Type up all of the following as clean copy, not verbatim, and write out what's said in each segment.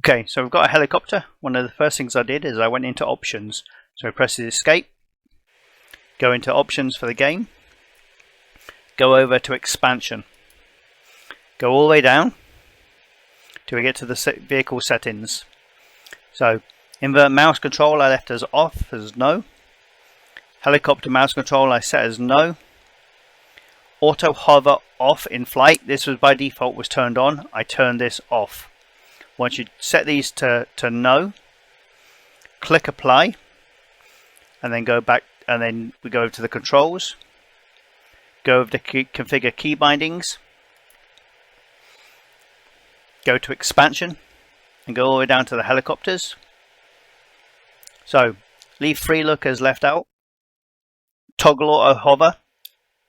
Okay, so we've got a helicopter. One of the first things I did is I went into options. So I press the escape, go into options for the game, go over to expansion, go all the way down till we get to the vehicle settings. So invert mouse control I left as off, as no. Helicopter mouse control I set as no. Auto hover off in flight, this was by default was turned on. I turned this off. Once you set these to no, click apply, and then go back, and then we go over to the controls, go over to configure key bindings, go to expansion, and go all the way down to the helicopters. So leave free look as left out, toggle auto hover,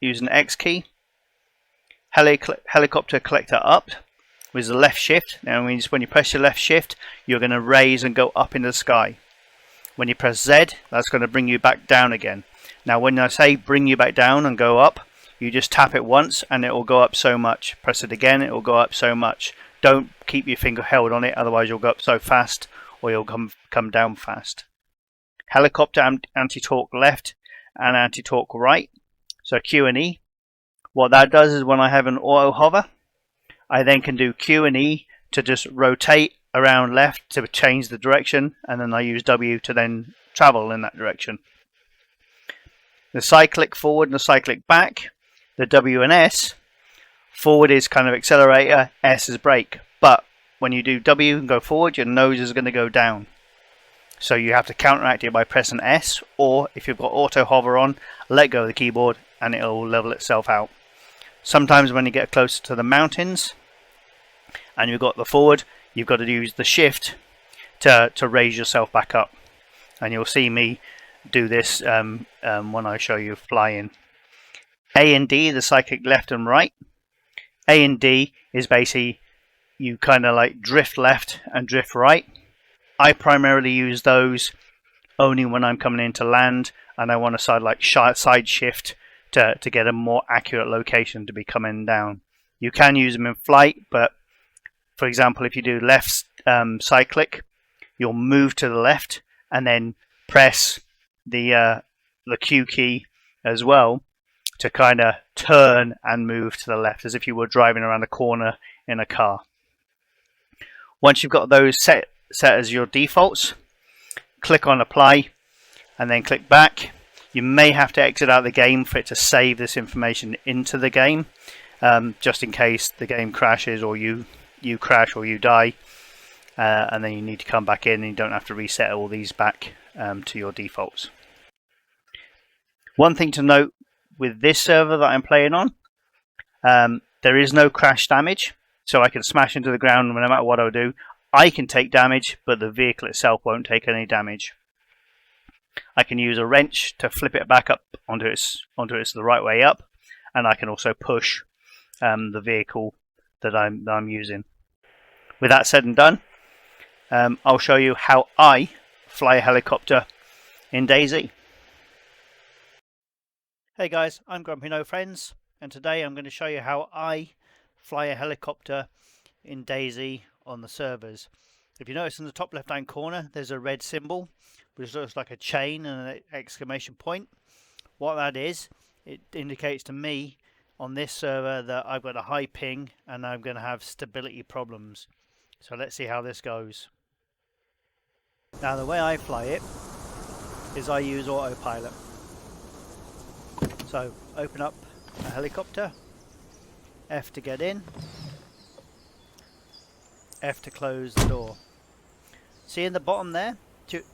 use an X key, helicopter collector up with the left shift. Now when you press your left shift, you're going to raise and go up in the sky. When you press Z, that's going to bring you back down again. Now when I say bring you back down and go up, you just tap it once and it will go up so much. Press it again, it will go up so much. Don't keep your finger held on it, otherwise you'll go up so fast or you'll come down fast. Helicopter anti-torque left and anti-torque right. So Q and E. What that does is when I have an auto hover, I then can do Q and E to just rotate around left to change the direction, and then I use W to then travel in that direction. The cyclic forward and the cyclic back, the W and S, forward is kind of accelerator, S is brake. But when you do W and go forward, your nose is going to go down. So you have to counteract it by pressing S, or if you've got auto hover on, let go of the keyboard and it'll level itself out. Sometimes when you get closer to the mountains and you've got the forward, you've got to use the shift to raise yourself back up. And you'll see me do this when I show you flying. A and D, the cyclic left and right. A and D is basically you kind of like drift left and drift right. I primarily use those only when I'm coming into land and I want to side shift to get a more accurate location to be coming down. You can use them in flight, but for example, if you do left cyclic, you'll move to the left and then press the Q key as well to kind of turn and move to the left as if you were driving around a corner in a car. Once you've got those set as your defaults, click on apply and then click back. You may have to exit out of the game for it to save this information into the game, just in case the game crashes or you crash or you die, and then you need to come back in and you don't have to reset all these back to your defaults. One thing to note with this server that I'm playing on, there is no crash damage, so I can smash into the ground no matter what I do. I can take damage, but the vehicle itself won't take any damage. I can use a wrench to flip it back up onto its the right way up, and I can also push the vehicle that I'm using. With that said and done, I'll show you how I fly a helicopter in DayZ. Hey guys, I'm Grumpy No Friends, and today I'm going to show you how I fly a helicopter in DayZ on the servers. If you notice in the top left hand corner there's a red symbol which looks like a chain and an exclamation point. What that is, it indicates to me on this server that I've got a high ping and I'm going to have stability problems. So let's see how this goes. Now the way I fly it is I use autopilot. So open up a helicopter, F to get in, F to close the door. See in the bottom there,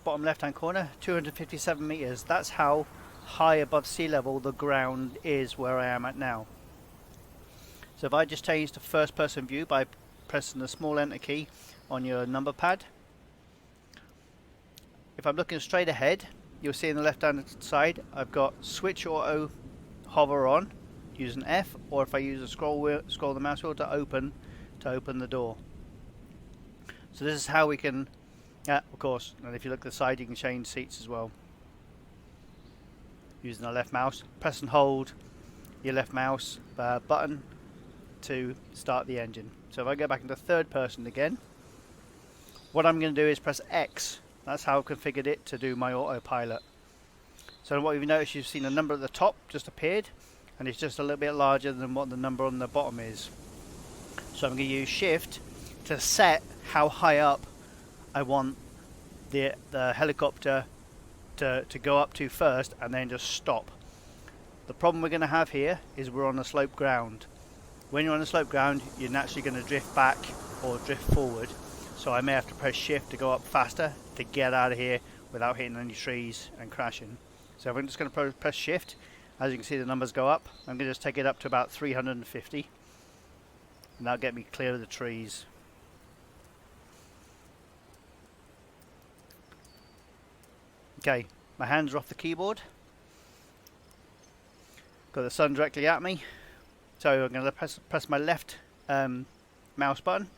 bottom left hand corner, 257 meters. That's how high above sea level the ground is where I am at now. So if I just change to first person view by pressing the small enter key on your number pad, if I'm looking straight ahead, you'll see in the left hand side I've got switch auto hover on using F, or if I use a scroll the mouse wheel to open the door. So this is how we can, of course, and if you look at the side you can change seats as well. Using the left mouse, press and hold your left mouse button to start the engine. So if I go back into third person again, What I'm going to do is press X. That's how I configured it to do my autopilot. So what you've noticed, you've seen a number at the top just appeared, and it's just a little bit larger than what the number on the bottom is. So I'm going to use Shift to set how high up I want the helicopter to go up to first, and then just stop. The problem we're going to have here is we're on a slope ground. When you're on a slope ground, you're naturally going to drift back or drift forward. So I may have to press Shift to go up faster to get out of here without hitting any trees and crashing. So I'm just going to press Shift. As you can see, the numbers go up. I'm going to just take it up to about 350, and that'll get me clear of the trees. Okay, my hands are off the keyboard. Got the sun directly at me. So I'm going to press my left mouse button.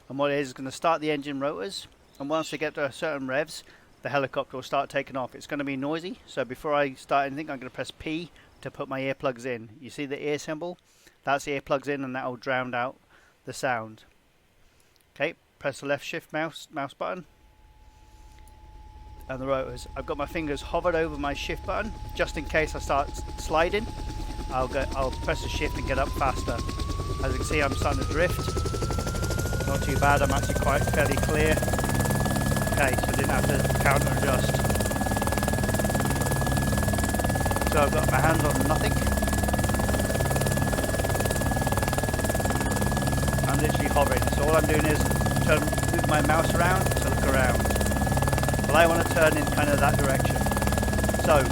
And what it is going to start the engine rotors. And once they get to certain revs, the helicopter will start taking off. It's going to be noisy. So before I start anything, I'm going to press P to put my earplugs in. You see the ear symbol? That's the earplugs in, and that will drown out the sound. Okay, press the left shift mouse button. And the rotors. I've got my fingers hovered over my shift button just in case I start sliding. I'll press the shift and get up faster. As you can see, I'm starting to drift. Not too bad. I'm actually quite fairly clear. Okay, so I didn't have to counter adjust. So I've got my hands on nothing. I'm literally hovering. So all I'm doing is move my mouse around to look around. Well, I want to turn in kind of that direction. So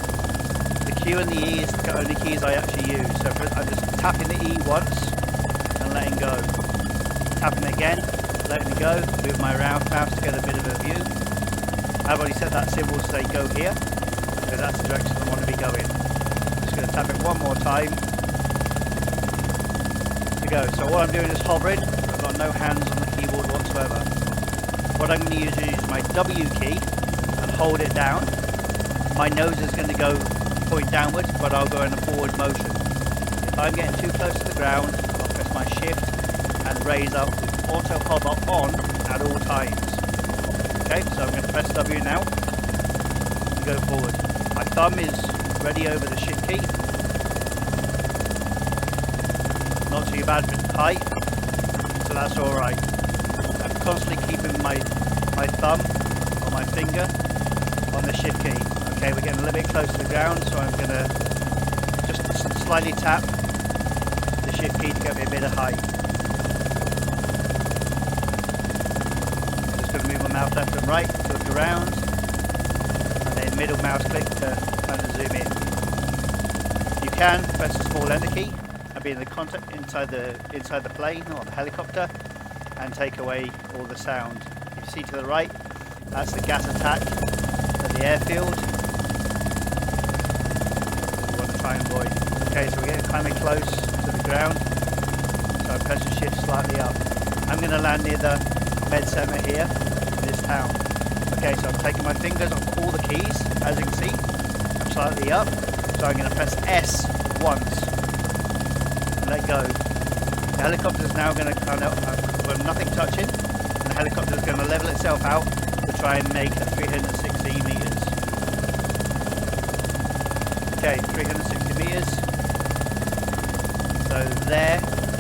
the Q and the E is the only keys I actually use. So I'm just tapping the E once and letting go. Tapping it again, letting it go. Move my round mouse to get a bit of a view. I've already set that symbol to say go here, because that's the direction I want to be going. Just going to tap it one more time to go. So all I'm doing is hovering. I've got no hands on the keyboard whatsoever. What I'm going to use is my W key and hold it down. My nose is going to go point downwards, but I'll go in a forward motion. If I'm getting too close to the ground, I'll press my Shift and raise up with auto hover on at all times. Okay, so I'm going to press W now and go forward. My thumb is ready over the Shift key. Not too bad for height, so that's alright. I'm constantly keeping my thumb or my finger on the Shift key. Okay, we're getting a little bit close to the ground, so I'm going to just slightly tap the Shift key to get me a bit of height. I'm just going to move my mouse left and right to look around, and then middle mouse click to kind of zoom in. You can press the small enter key and be in the contact inside the plane or the helicopter and take away all the sound. You see to the right, that's the gas attack at the airfield. We want to try and avoid. Okay, so we're getting kind of close to the ground, so I press the Shift slightly up. I'm going to land near the med center here in this town. Okay, so I'm taking my fingers off all the keys. As you can see, I'm slightly up, so I'm going to press S once and let go. The helicopter is now going to kind of, with nothing touching, and the helicopter is going to level itself out to try and make a 360 meters. Okay, 360 meters. So there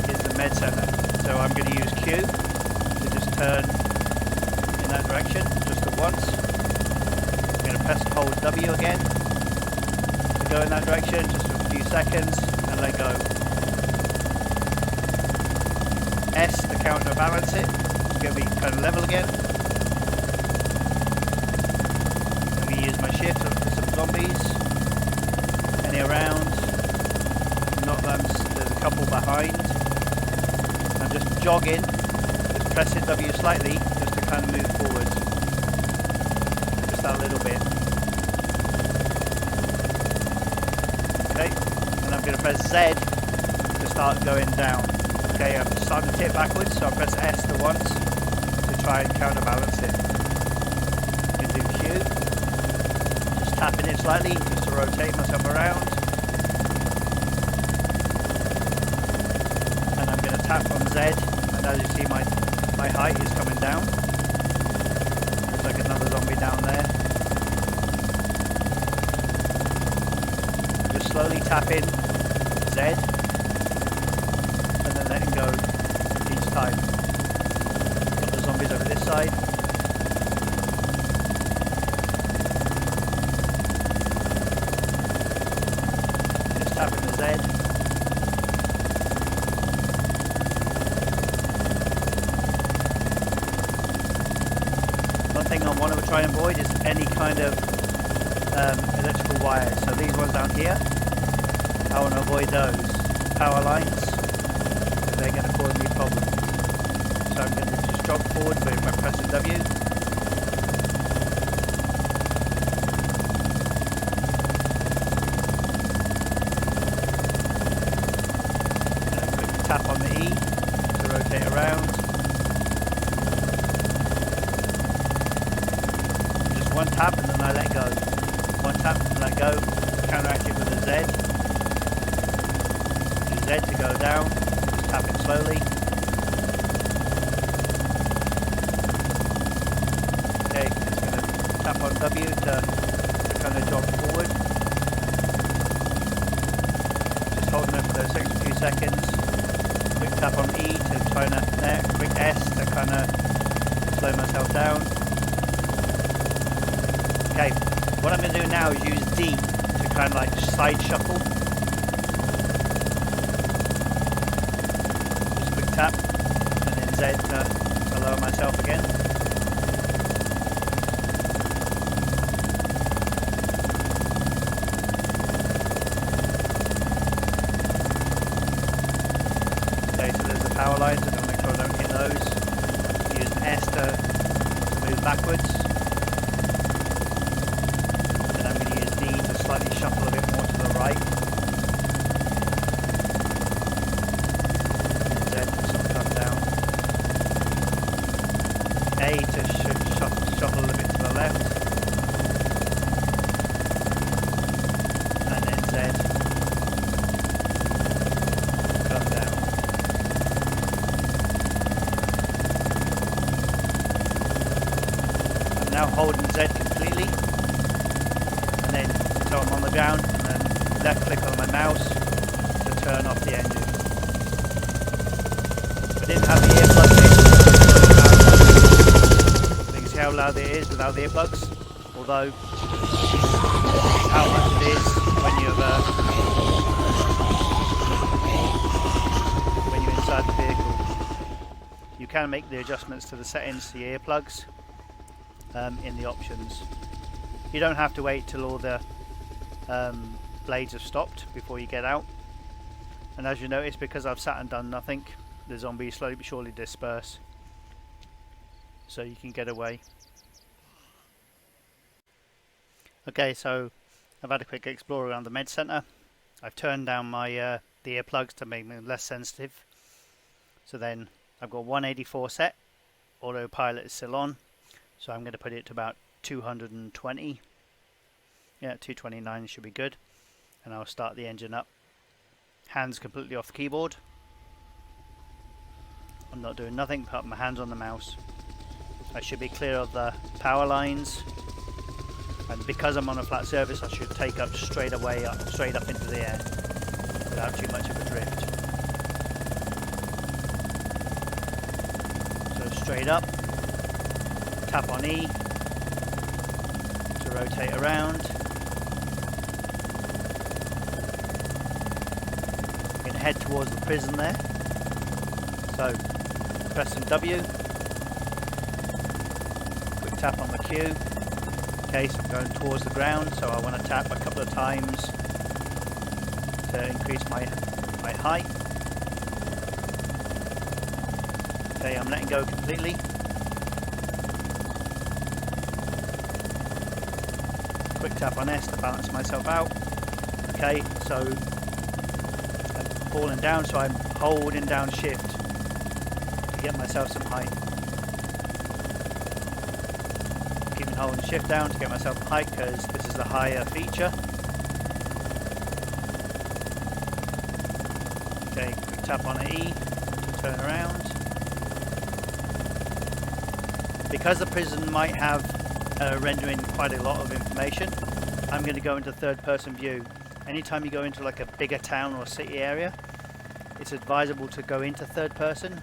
is the med center. So I'm going to use Q to just turn in that direction, just at once. I'm going to press and hold W again to go in that direction, just for a few seconds, and let go. S to counterbalance it, to get me kind of level again. I'm going to use my Shift to look for some zombies. Any around? Not them, there's a couple behind. I'm just jogging, just pressing W slightly, just to kind of move forward. Just that little bit. Okay, and I'm going to press Z to start going down. Okay, I'm starting to tip backwards, so I press S to once to try and counterbalance it. I'm going to do Q, just tapping it slightly, just to rotate myself around. And I'm going to tap on Z, and as you see my height is coming down. tapping Z and then letting go each time. Got the zombies over this side. Just tapping the Z. One thing I want to try and avoid is any kind of electrical wires. So these ones down here, I want to avoid those power lines because they're going to cause me problems. So I'm going to just jog forward by pressing W. And a quick tap on the E to rotate around. Just one tap and then I let go. One tap and let go. Counteract it with a Z. Do Z to go down. Just tap it slowly. Okay, just going to tap on W to kind of jog forward. Just holding it for those extra few seconds. Quick tap on E to try and there. Quick S to kind of slow myself down. Okay, what I'm going to do now is use D to kind of like side shuffle. Just quick tap and then Z to lower myself again. Okay, so there's the power lines. I'm going to make sure I don't hit those. Use S to move backwards. Slightly shuffle a bit more to the right. And Z to sort of come down. A to shuffle a little bit to the left. And then Z come down. I'm now holding Z completely. And then so I'm on the ground and then left click on my mouse to turn off the engine. I didn't have the earplugs in. You can see how loud it is without the earplugs, although how much it is when you're inside the vehicle. You can make the adjustments to the settings to your earplugs in the options. You don't have to wait till all the blades have stopped before you get out, and as you notice, because I've sat and done nothing, the zombies slowly but surely disperse, so you can get away. Okay, so I've had a quick explore around the med center. I've turned down my the earplugs to make them less sensitive, so then I've got 184 set. Autopilot is still on, so I'm going to put it to about 220. Yeah, 229 should be good. And I'll start the engine up. Hands completely off the keyboard. I'm not doing nothing, put my hands on the mouse. I should be clear of the power lines. And because I'm on a flat surface, I should take up straight up into the air without too much of a drift. So straight up, tap on E to rotate around. We can head towards the prison there. So press some W, quick tap on the Q. Okay, so I'm going towards the ground, so I want to tap a couple of times to increase my height. Okay, I'm letting go completely. Quick tap on S to balance myself out. Okay, so I'm falling down, so I'm holding down shift to get myself some height. Keeping holding shift down to get myself height because this is the higher feature. Okay, quick tap on E to turn around. Because the prison might have rendering quite a lot of information, I'm going to go into third person view anytime you go into like a bigger town or city area, it's advisable to go into third person,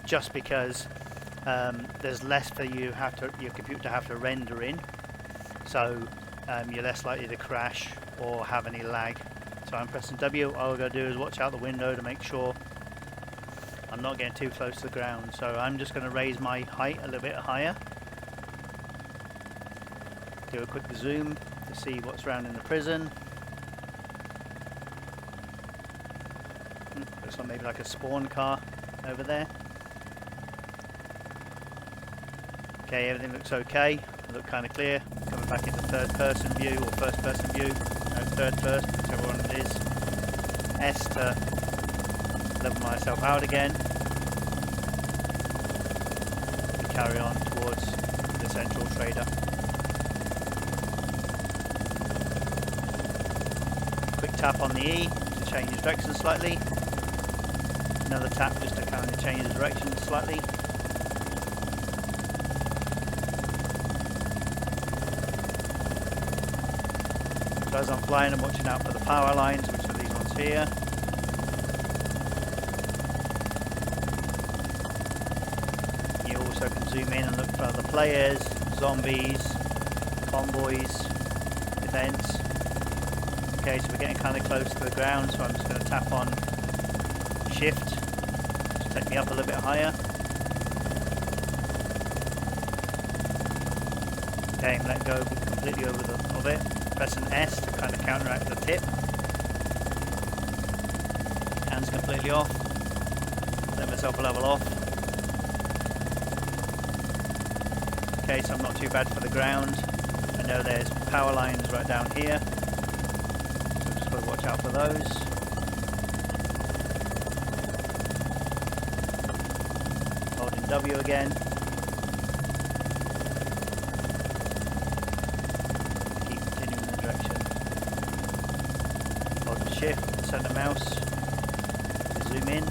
just because there's less for your computer to have to render in, so you're less likely to crash or have any lag. So I'm pressing W. All I've got to do is watch out the window to make sure I'm not getting too close to the ground. So I'm just going to raise my height a little bit higher. Do a quick zoom to see what's around in the prison. Looks like maybe like a spawn car over there. Okay, everything looks okay. Look kind of clear. Coming back into third person view or first person view. No, third first, whichever one it is. S to level myself out again. And carry on towards the central trader. Quick tap on the E to change the direction slightly. Another tap just to kind of change the direction slightly. So as I'm flying, I'm watching out for the power lines, which are these ones here. You also can zoom in and look for other players, zombies, convoys, events. Okay, so we're getting kind of close to the ground, so I'm just going to tap on Shift to take me up a little bit higher. Okay, let go completely of it. Pressing S to kind of counteract the tip. Hands completely off. Let myself level off. Okay, so I'm not too bad for the ground. I know there's power lines right down here, so I'm just got to watch out for those. Holding W again. Keep continuing the direction. Holding Shift, set the mouse to zoom in.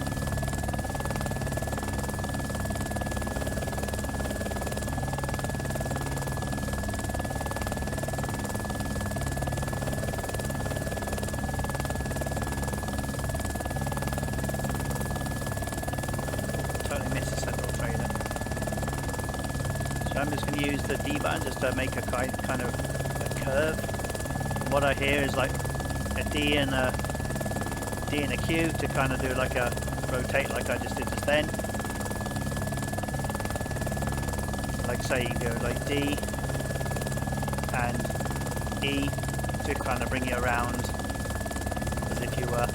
I'm just going to use the D button just to make a kind of a curve. And what I hear is like a D and a Q to kind of do like a rotate like I just did just then. Like say you go like D and E to kind of bring you around as if you were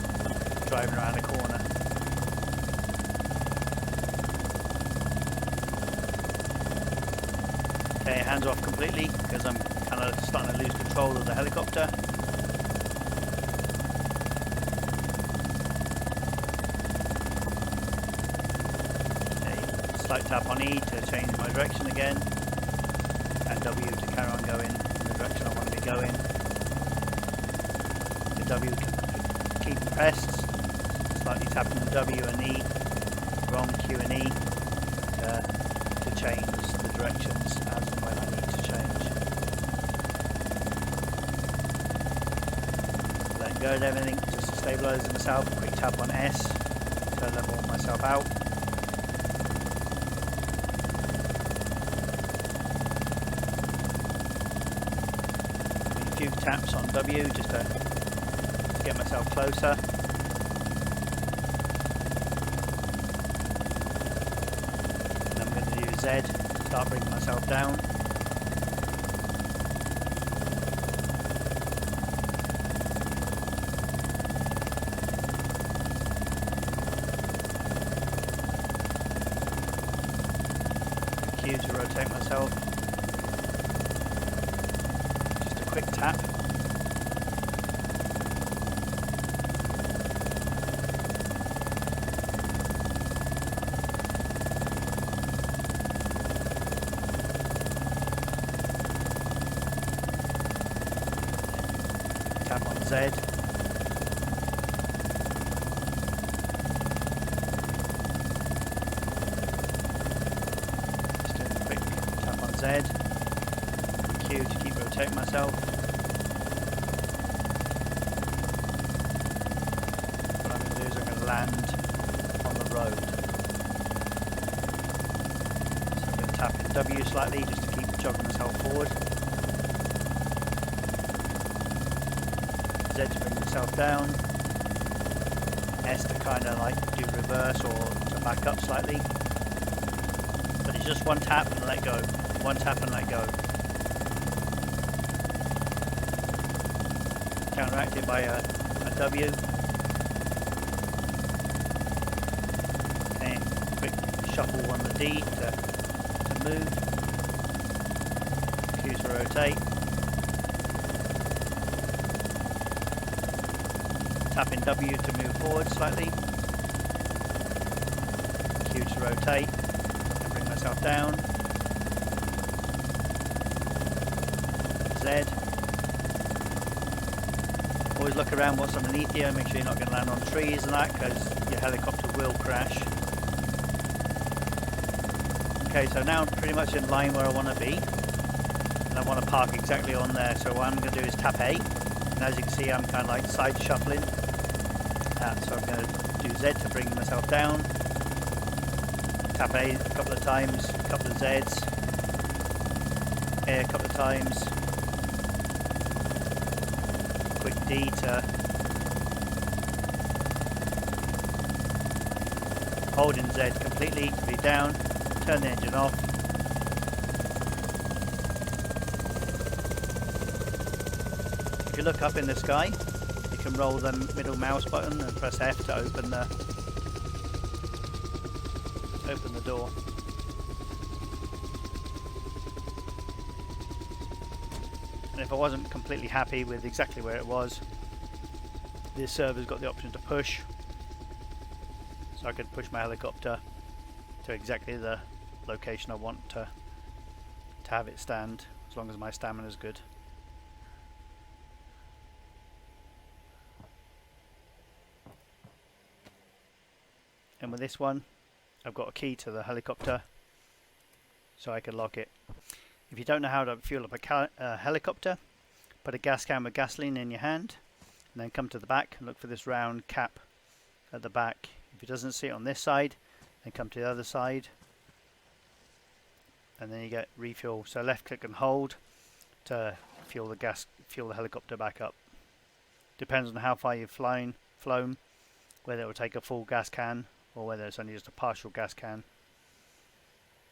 driving around a corner. Okay, hands off completely because I'm kind of starting to lose control of the helicopter. Okay, slight tap on E to change my direction again, and W to carry on going in the direction I want to be going. The W keep pressed, slightly tapping the W and E, wrong Q and E to change the directions as and when I need to change. Letting go of everything just to stabilise myself. Quick tap on S to level myself out. And a few taps on W just to get myself closer. And I'm going to do Z. Start bringing myself down. Q to rotate myself. Just a quick tap. Tap on Z. Just doing a quick tap on Z. Q to keep rotating myself. land on the road. So I'm going to tap in W slightly just to keep jogging myself forward. Z to bring myself down. S to kind of like do reverse or to back up slightly. But it's just one tap and let go. One tap and let go. Counteract it by a W. Okay, quick shuffle on the D to move. Q to rotate. Tap in W to move forward slightly. Q to rotate and bring myself down. Z. Always look around what's underneath you, make sure you're not going to land on trees and that, because your helicopter will crash. Okay, so now I'm pretty much in line where I want to be, and I want to park exactly on there. So what I'm going to do is tap A, and as you can see I'm kind of like side shuffling. So I'm going to do Z to bring myself down, tap A a couple of times, a couple of Zs, A a couple of times, quick D to hold in Z completely to be down, turn the engine off. If you look up in the sky, you can roll the middle mouse button and press F to open the door. And if I wasn't completely happy with exactly where it was, this server's got the option to push, so I could push my helicopter to exactly the location I want to have it stand, as long as my stamina is good. And with this one, I've got a key to the helicopter, so I can lock it. If you don't know how to fuel up a helicopter, put a gas can with gasoline in your hand, and then come to the back and look for this round cap at the back. If it doesn't see it on this side, then come to the other side, and then you get refuel. So left click and hold to fuel the helicopter back up. Depends on how far you've flown, whether it will take a full gas can or whether it's only just a partial gas can.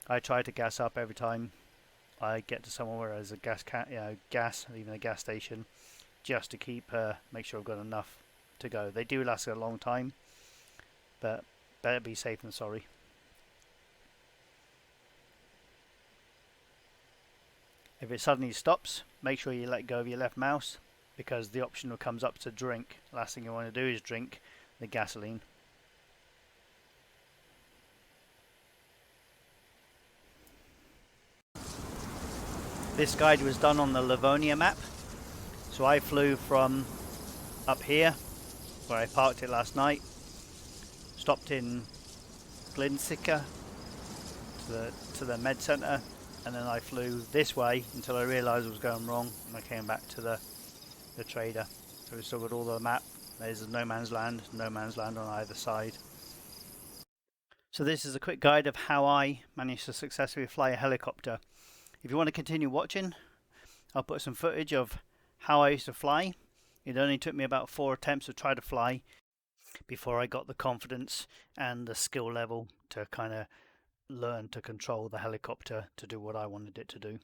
I try to gas up every time I get to somewhere where there's a gas even a gas station, just to make sure I've got enough to go. They do last a long time, but better be safe than sorry. If it suddenly stops, make sure you let go of your left mouse, because the option comes up to drink. Last thing you want to do is drink the gasoline. This guide was done on the Livonia map, so I flew from up here where I parked it last night, stopped in Glinsica to the med centre, and then I flew this way until I realised I was going wrong, and I came back to the trader. So we still got all the map. There's no man's land on either side. So this is a quick guide of how I managed to successfully fly a helicopter. If you want to continue watching, I'll put some footage of how I used to fly. It only took me about 4 attempts to try to fly before I got the confidence and the skill level to kind of learn to control the helicopter to do what I wanted it to do.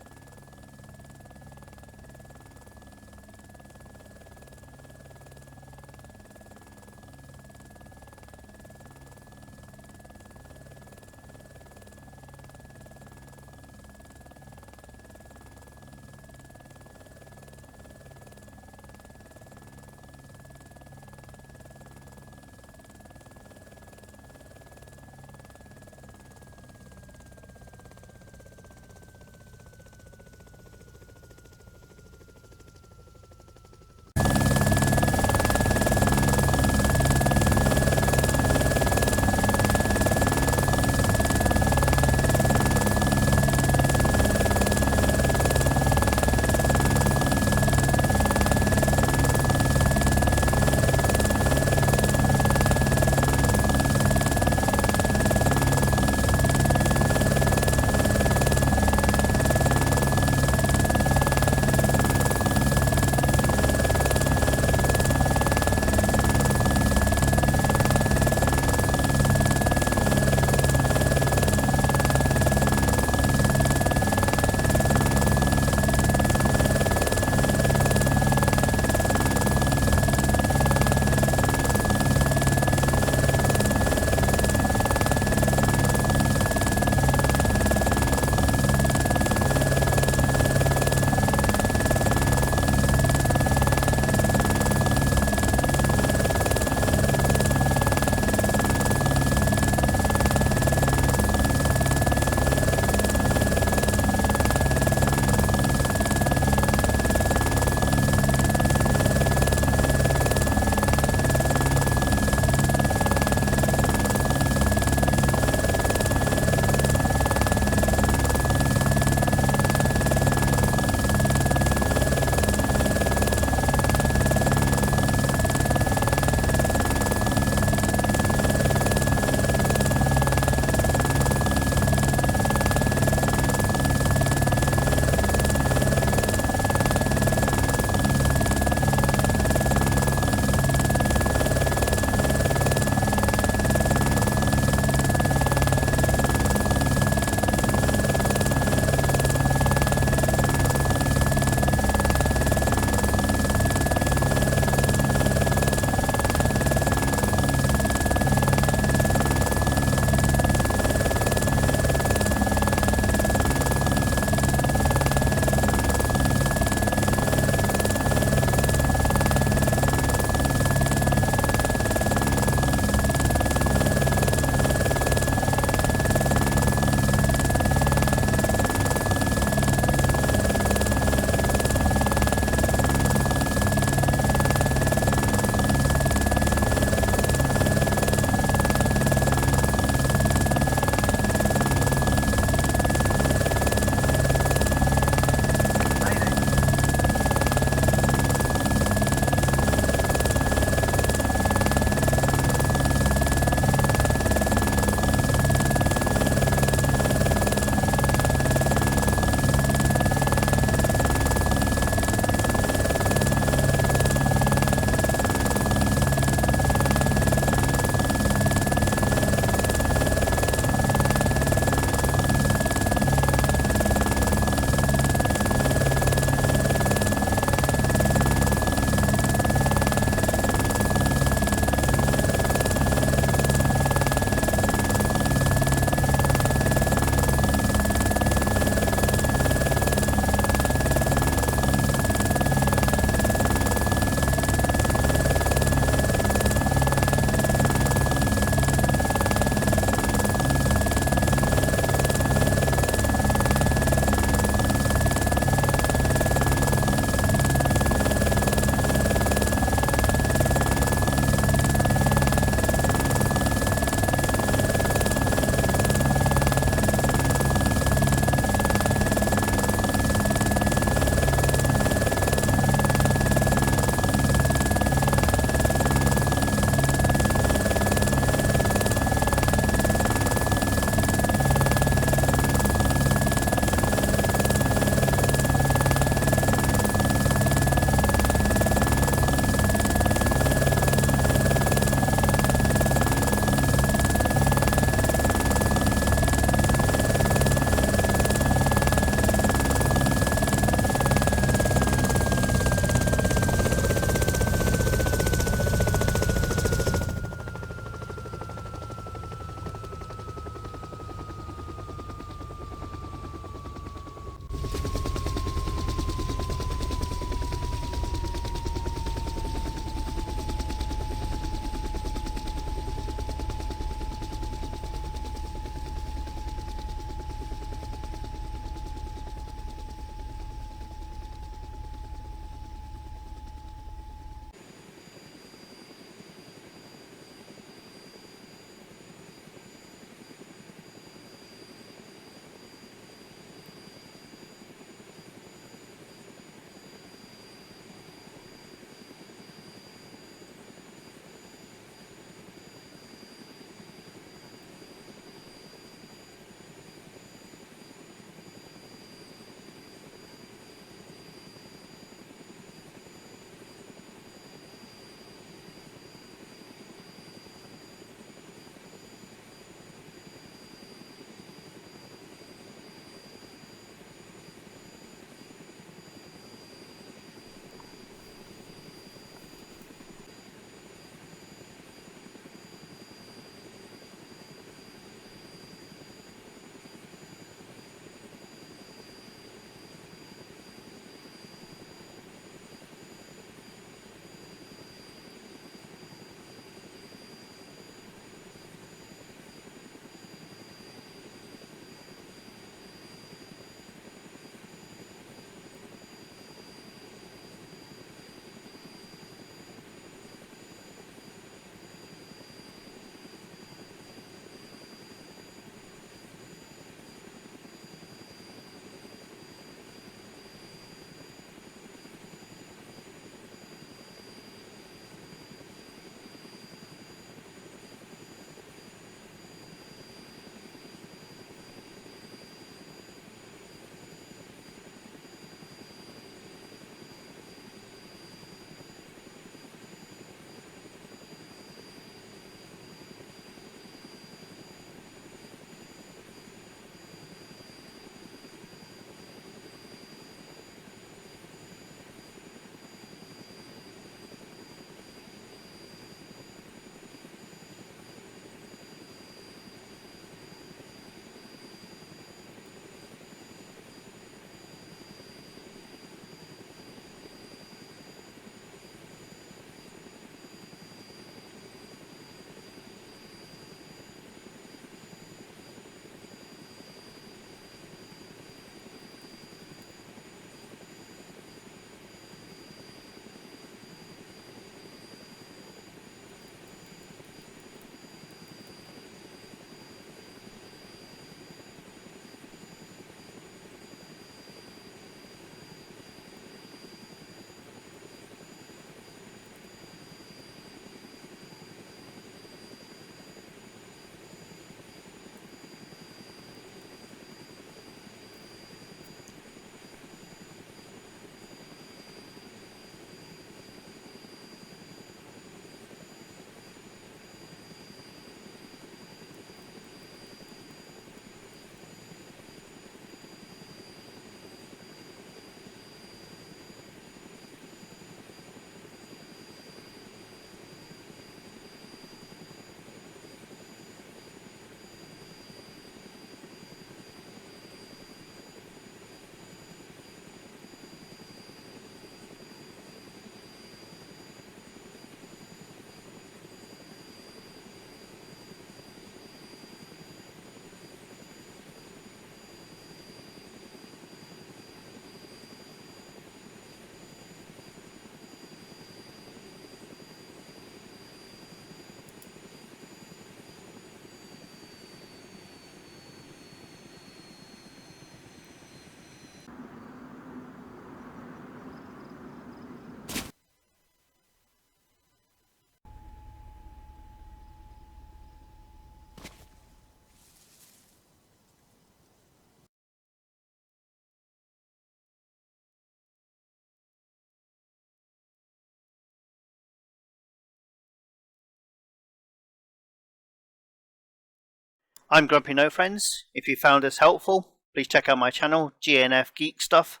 I'm Grumpy No Friends. If you found this helpful, please check out my channel, GNF Geek Stuff,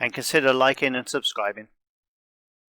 and consider liking and subscribing.